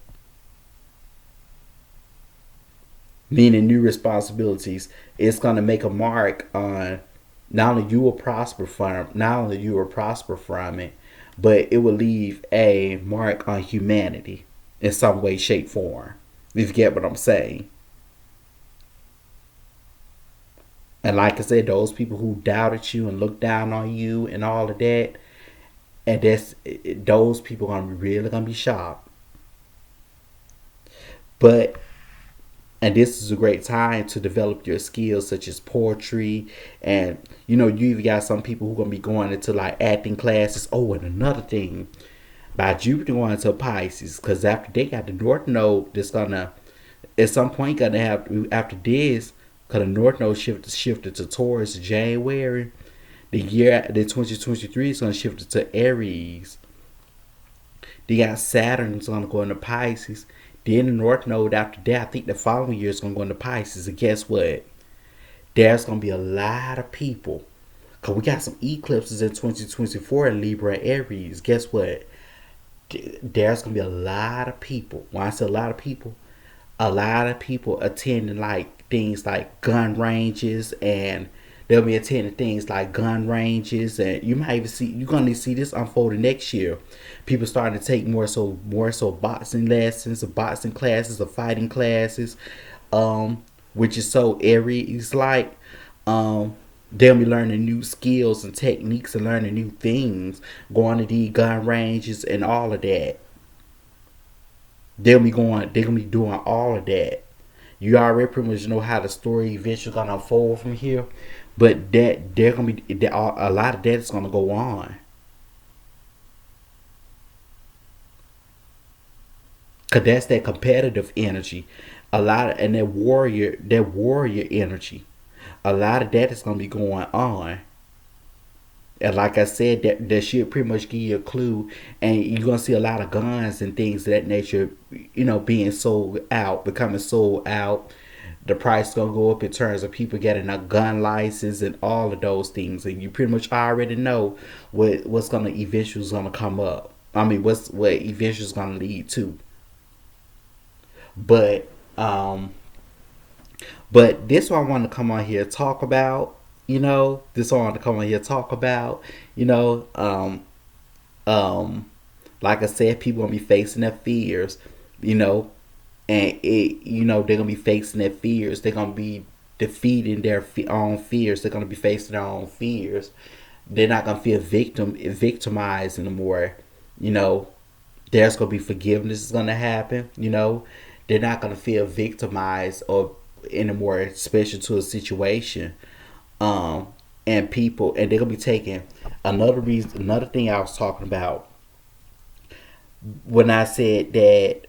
meaning new responsibilities. It's gonna make a mark on not only you will prosper from it, but it will leave a mark on humanity in some way, shape, form. If you get what I'm saying. And like I said, those people who doubted you and looked down on you and all of that, and those people are really gonna be shocked. But and this is a great time to develop your skills such as poetry, and you even got some people who are gonna be going into like acting classes. Oh, and another thing, by Jupiter going to Pisces, because after they got the North Node, that's gonna at some point gonna have after this, because the North Node shifted to Taurus in January. The 2023 is gonna shift it to Aries. They got Saturn is gonna go into Pisces. Then the North Node after that, I think the following year is gonna go into Pisces. And guess what? There's gonna be a lot of people. Cause we got some eclipses in 2024 in Libra and Aries. Guess what? There's gonna be a lot of people. When I say a lot of people attending like things like gun ranges, and they'll be attending things like gun ranges, and you're gonna see this unfolding next year. People starting to take more so boxing lessons, or boxing classes, or fighting classes, which is so Aries like. They'll be learning new skills and techniques and learning new things, going to these gun ranges and all of that. They're gonna be doing all of that. You already pretty much know how the story eventually gonna unfold from here. But that they're gonna be a lot of that is gonna go on. Cause that's that competitive energy, a lot of, and that warrior energy. A lot of that is gonna be going on. And like I said, that should pretty much give you a clue. And you're gonna see a lot of guns and things of that nature, being sold out, becoming sold out. The price is gonna go up in terms of people getting a gun license and all of those things. And you pretty much already know what's gonna eventually is gonna come up. I mean, what eventually is gonna lead to. But but this one I want to come on here talk about. This one I want to come on here talk about. You know, um, like I said, people gonna be facing their fears. You know, and they're gonna be facing their fears. They're gonna be defeating their own fears. They're gonna be facing their own fears. They're not gonna feel victimized anymore. You know, there's gonna be forgiveness is gonna happen. They're not gonna feel victimized or anymore, especially to a situation. Um, and they're gonna be taking another thing I was talking about when I said that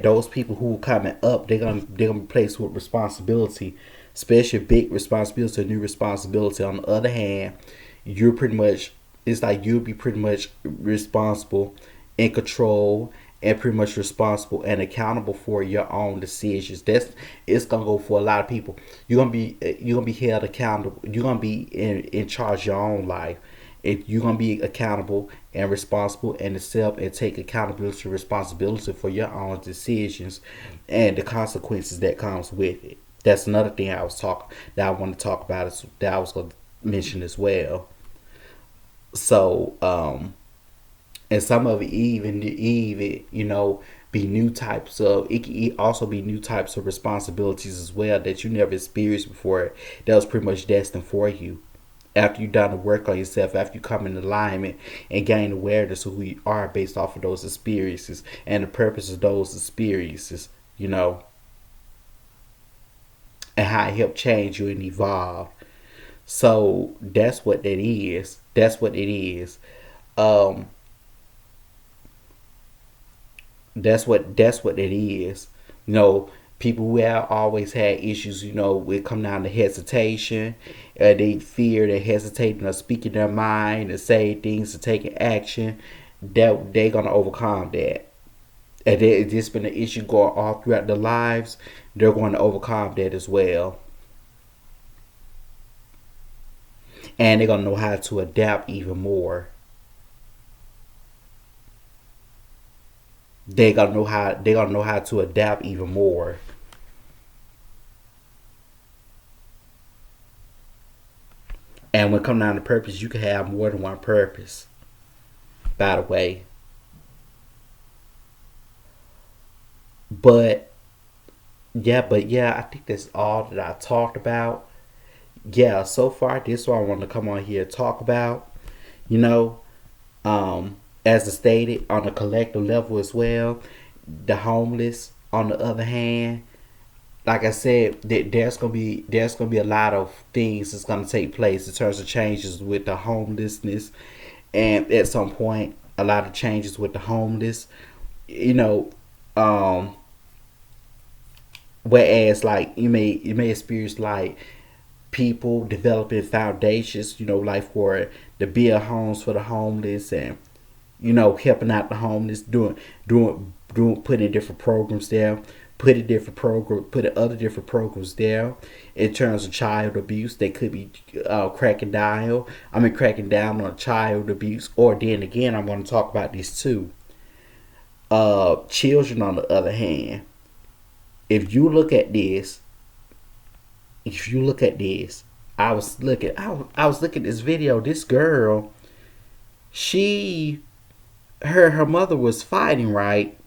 those people who are coming up, they're gonna be placed with responsibility, especially big responsibility, new responsibility. On the other hand, you're pretty much it's like you'll be pretty much responsible, in control, and pretty much responsible and accountable for your own decisions. That's It's gonna go for a lot of people. You're gonna be held accountable. You're gonna be in charge of your own life. If you're gonna be accountable and responsible and accept and take accountability and responsibility for your own decisions and the consequences that comes with it. That's another thing that I want to talk about that I was gonna mention as well. So, and some of it even be new types of it can also be new types of responsibilities as well that you never experienced before. That was pretty much destined for you after you've done the work on yourself, after you come in alignment and gain awareness of who you are based off of those experiences and the purpose of those experiences, and how it helped change you and evolve. So that's what that is. That's what it is. Um, that's what it is. You know, People who have always had issues, with come down to hesitation, they fear, they hesitating or speaking their mind and say things or taking action, that they're gonna overcome that. And if this been an issue going all throughout their lives, they're going to overcome that as well. And they're gonna know how to adapt even more. They're gonna know how to adapt even more. And when it comes down to purpose, you can have more than one purpose. By the way, but but yeah, I think that's all that I talked about. Yeah, so far this is what I want to come on here and talk about. You know, as I stated, on a collective level as well, the homeless. On the other hand, like I said, there's gonna be a lot of things that's gonna take place in terms of changes with the homelessness, and at some point, a lot of changes with the homeless. You know, um, whereas like you may experience like people developing foundations, like for the build homes for the homeless and helping out the homeless, doing putting different programs there, putting other different programs there in terms of child abuse. They could be cracking down. I mean, cracking down on child abuse. Or then again, I'm going to talk about this too. Children, on the other hand, if you look at this, if you look at this, I was looking at this video. This girl, she her mother was fighting, right?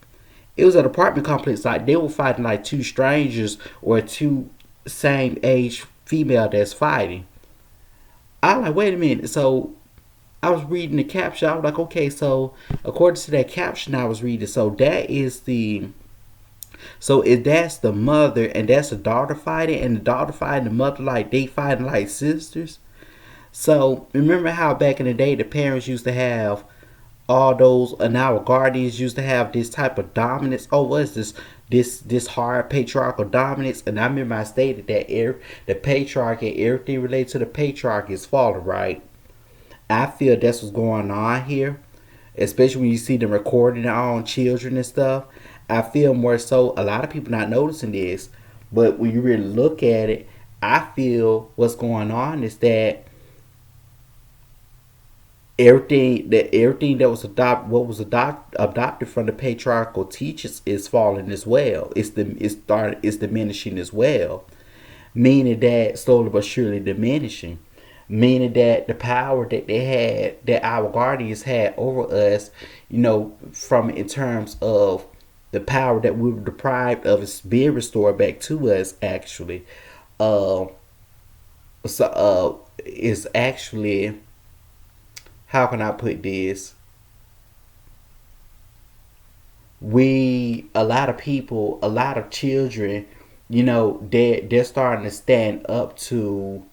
It was an apartment complex. Like they were fighting like two strangers or two same age female that's fighting. I was like, wait a minute. So I was reading the caption. I was like, okay, so according to that caption I was reading, so that is So if that's the mother and that's the daughter fighting, and the daughter fighting the mother, like they fighting like sisters. So remember how back in the day the parents used to have all those, and our guardians used to have this type of dominance. Oh, what is this hard patriarchal dominance? And I remember I stated that the patriarchy and everything related to the patriarchy is falling, right? I feel that's what's going on here, especially when you see them recording their own children and stuff. I feel more so a lot of people not noticing this, but when you really look at it, I feel what's going on is that everything that was adopted from the patriarchal teachers is falling as well. It's diminishing as well, meaning that slowly but surely diminishing, meaning that the power that they had, that our guardians had over us, from in terms of the power that we were deprived of, is being restored back to us. Actually, uh, is actually, how can I put this? A lot of people, a lot of children, they're starting to stand up to,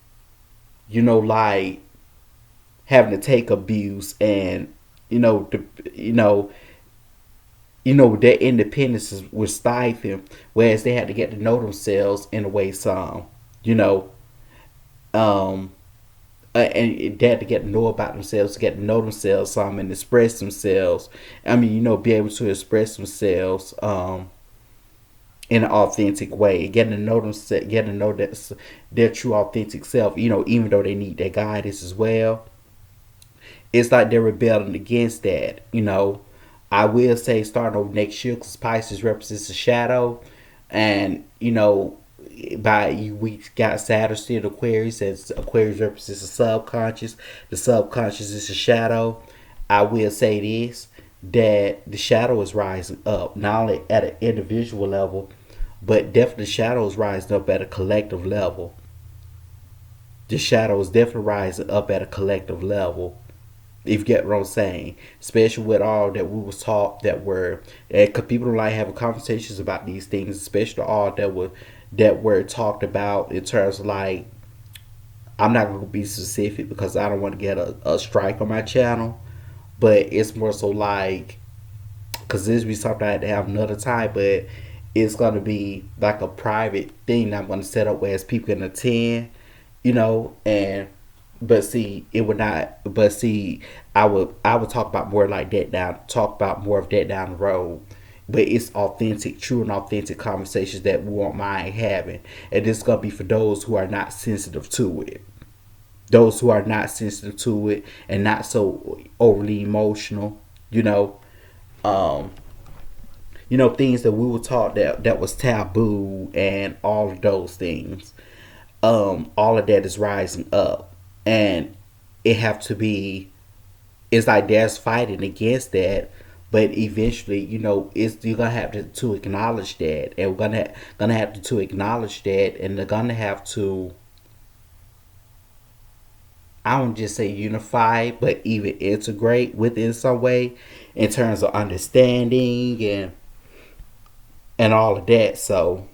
like having to take abuse, and you know the you know their independence was stifled, whereas they had to get to know themselves in a way, some, you know um and they had to get to know about themselves, to get to know themselves some, and express themselves. I mean, be able to express themselves in an authentic way, getting to know themselves, getting to know that their true authentic self, even though they need their guidance as well. It's like they're rebelling against that. I will say starting over next year, because Pisces represents a shadow, and we got Saturn still Aquarius, as Aquarius represents the subconscious. The subconscious is a shadow. I will say this, that the shadow is rising up, not only at an individual level, but definitely the shadow is rising up at a collective level. The shadow is definitely rising up at a collective level, if you get what I'm saying. Especially with all that we was taught, that were, because people don't like having conversations about these things, especially all that were talked about in terms of, like, I'm not going to be specific because I don't want to get a strike on my channel, but it's more so like, because this would be something I had to have another time, but it's going to be like a private thing that I'm going to set up where people can attend, and but see, it would not. But see, I would talk about more like that down. Talk about more of that down the road. But it's authentic, true and authentic conversations that we won't mind having, and this is gonna be for those who are not sensitive to it. Those who are not sensitive to it and not so overly emotional. You know, um, things that we were taught that was taboo, and all of those things. All of that is rising up, and it have to be. It's like there's fighting against that, but eventually, it's you're gonna have to acknowledge that, and we're gonna have to acknowledge that, and they're gonna have to. I don't just say unify, but even integrate within some way, in terms of understanding and all of that.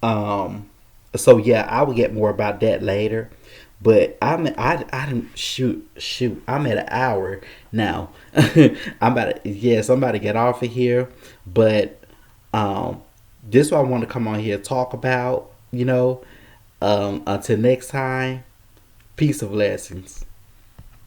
Um, so yeah, I will get more about that later. But I didn't shoot. I'm at an hour now. I'm about to get off of here. But um, this is what I want to come on here and talk about. Until next time, peace of blessings.